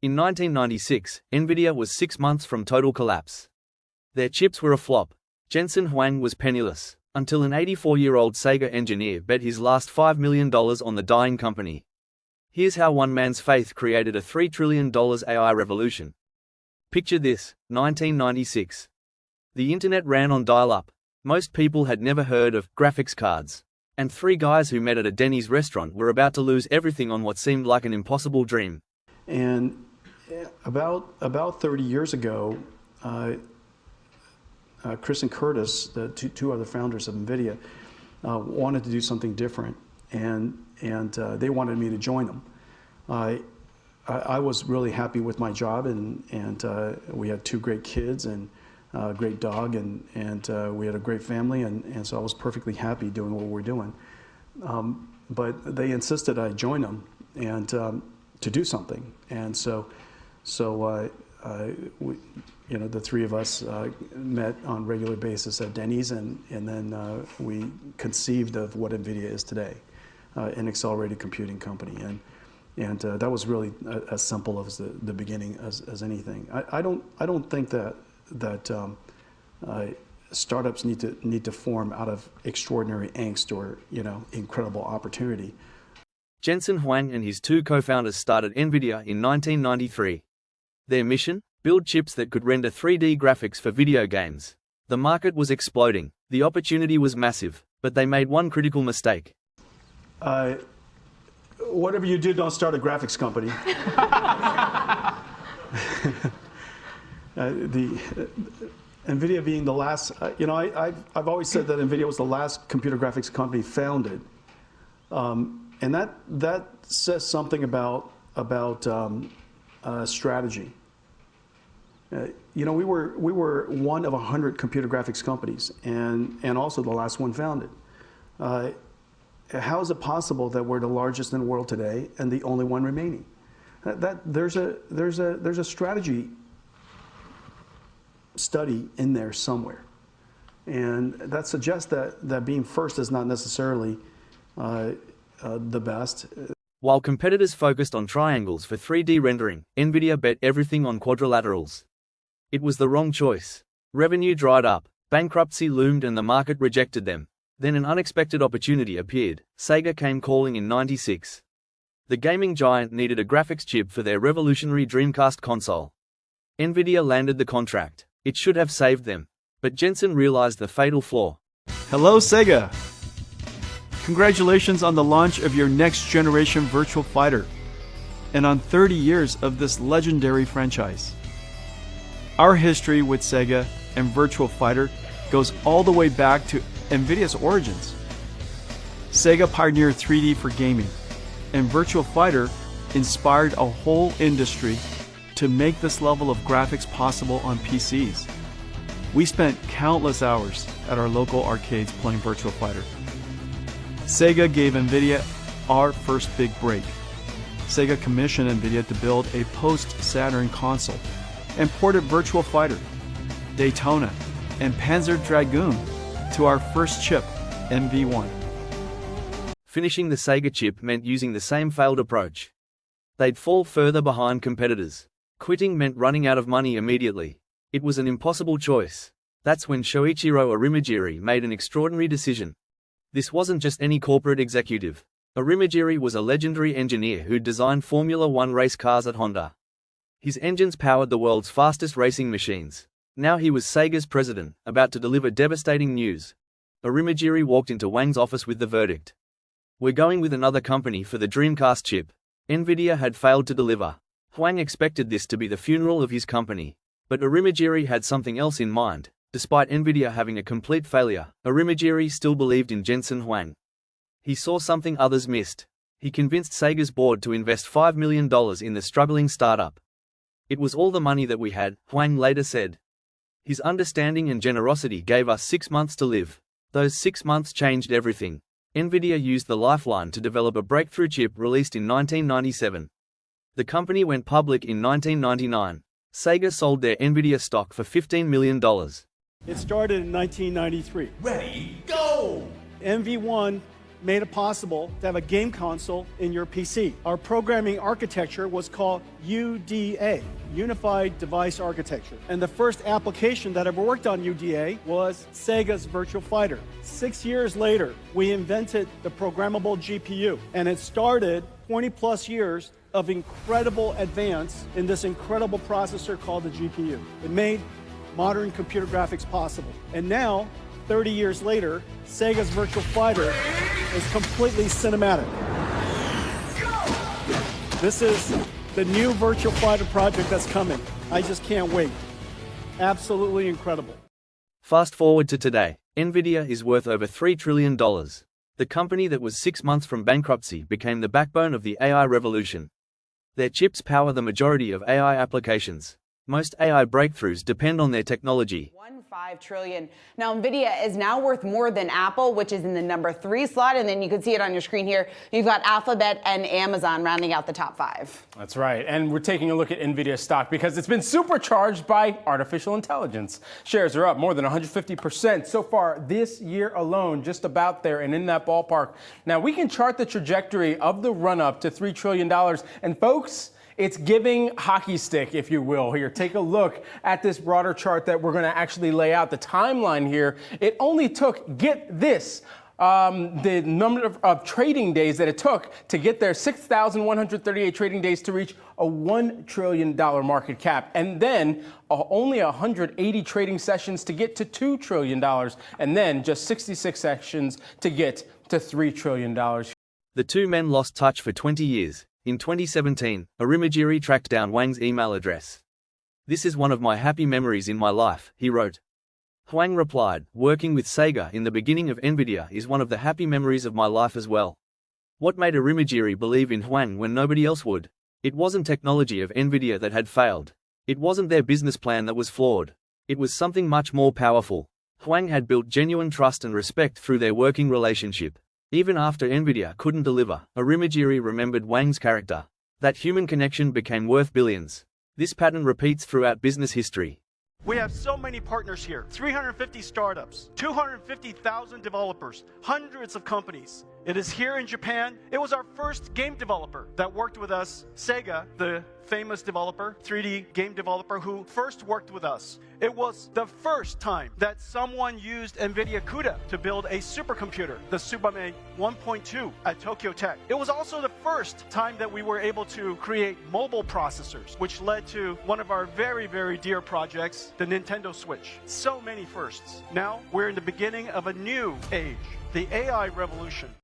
In 1996, Nvidia was 6 months from total collapse. Their chips were a flop. Jensen Huang was penniless, until an 84-year-old Sega engineer bet his last $5 million on the dying company. Here's how one man's faith created a $3 trillion AI revolution. Picture this, 1996. The internet ran on dial-up. Most people had never heard of graphics cards. And three guys who met at a Denny's restaurant were about to lose everything on what seemed like an impossible dream. And about 30 years ago, Chris and Curtis, the two other founders of Nvidia, wanted to do something different, and they wanted me to join them. I was really happy with my job, and we had two great kids and a great dog, and we had a great family, and so I was perfectly happy doing what we're doing. But they insisted I join them and to do something, and so we, the three of us met on a regular basis at Denny's, and then we conceived of what Nvidia is today, an accelerated computing company, and that was really as simple as the beginning as anything. I don't think that startups need to form out of extraordinary angst or incredible opportunity. Jensen Huang and his two co-founders started Nvidia in 1993. Their mission? Build chips that could render 3D graphics for video games. The market was exploding, the opportunity was massive, but they made one critical mistake. Whatever you do, don't start a graphics company. Nvidia being the last, I've always said that Nvidia was the last computer graphics company founded, and that says something about strategy. We were one of 100 computer graphics companies, and also the last one founded. How is it possible that we're the largest in the world today and the only one remaining? There's a strategy study in there somewhere, and that suggests that being first is not necessarily the best. While competitors focused on triangles for 3D rendering, Nvidia bet everything on quadrilaterals. It was the wrong choice. Revenue dried up, bankruptcy loomed, and the market rejected them. Then an unexpected opportunity appeared. Sega came calling in '96. The gaming giant needed a graphics chip for their revolutionary Dreamcast console. Nvidia landed the contract. It should have saved them. But Jensen realized the fatal flaw. Hello, Sega! Congratulations on the launch of your next-generation Virtual Fighter, and on 30 years of this legendary franchise. Our history with Sega and Virtual Fighter goes all the way back to Nvidia's origins. Sega pioneered 3D for gaming, and Virtual Fighter inspired a whole industry to make this level of graphics possible on PCs. We spent countless hours at our local arcades playing Virtual Fighter. Sega gave Nvidia our first big break. Sega commissioned Nvidia to build a post-Saturn console and ported Virtual Fighter, Daytona, and Panzer Dragoon to our first chip, MV1. Finishing the Sega chip meant using the same failed approach. They'd fall further behind competitors. Quitting meant running out of money immediately. It was an impossible choice. That's when Shoichiro Arimajiri made an extraordinary decision. This wasn't just any corporate executive. Arimajiri was a legendary engineer who'd designed Formula One race cars at Honda. His engines powered the world's fastest racing machines. Now he was Sega's president, about to deliver devastating news. Arimajiri walked into Wang's office with the verdict. We're going with another company for the Dreamcast chip. Nvidia had failed to deliver. Huang expected this to be the funeral of his company. But Arimajiri had something else in mind. Despite Nvidia having a complete failure, Arimajiri still believed in Jensen Huang. He saw something others missed. He convinced Sega's board to invest $5 million in the struggling startup. It was all the money that we had, Huang later said. His understanding and generosity gave us 6 months to live. Those 6 months changed everything. Nvidia used the lifeline to develop a breakthrough chip released in 1997. The company went public in 1999. Sega sold their Nvidia stock for $15 million. It started in 1993. Ready, go! MV1 made it possible to have a game console in your PC. Our programming architecture was called UDA, Unified Device Architecture. And the first application that ever worked on UDA was Sega's Virtual Fighter. 6 years later, we invented the programmable GPU, and it started 20 plus years of incredible advance in this incredible processor called the GPU. It made modern computer graphics possible. And now, 30 years later, Sega's Virtual Fighter is completely cinematic. This is the new Virtual Fighter project that's coming. I just can't wait. Absolutely incredible. Fast forward to today, Nvidia is worth over $3 trillion. The company that was 6 months from bankruptcy became the backbone of the AI revolution. Their chips power the majority of AI applications. Most AI breakthroughs depend on their technology. 1.5 trillion. Now, Nvidia is now worth more than Apple, which is in the number 3 slot. And then you can see it on your screen here. You've got Alphabet and Amazon rounding out the top 5. That's right. And we're taking a look at Nvidia stock because it's been supercharged by artificial intelligence. Shares are up more than 150% so far this year alone, just about there and in that ballpark. Now, we can chart the trajectory of the run up to $3 trillion. And folks, it's giving hockey stick, if you will. Here, take a look at this broader chart that we're going to actually lay out. The timeline here, it only took, get this, the number of trading days that it took to get there, 6,138 trading days to reach a $1 trillion market cap. And then only 180 trading sessions to get to $2 trillion. And then just 66 sessions to get to $3 trillion. The two men lost touch for 20 years. In 2017, Arimajiri tracked down Huang's email address. "This is one of my happy memories in my life," he wrote. Huang replied, "Working with Sega in the beginning of Nvidia is one of the happy memories of my life as well." What made Arimajiri believe in Huang when nobody else would? It wasn't technology of Nvidia that had failed. It wasn't their business plan that was flawed. It was something much more powerful. Huang had built genuine trust and respect through their working relationship. Even after Nvidia couldn't deliver, Arimajiri remembered Huang's character. That human connection became worth billions. This pattern repeats throughout business history. We have so many partners here, 350 startups, 250,000 developers, hundreds of companies. It is here in Japan. It was our first game developer that worked with us, Sega, the famous developer, 3D game developer who first worked with us. It was the first time that someone used Nvidia CUDA to build a supercomputer, the Tsubame 1.2 at Tokyo Tech. It was also the first time that we were able to create mobile processors, which led to one of our very, very dear projects, the Nintendo Switch. So many firsts. Now we're in the beginning of a new age, the AI revolution.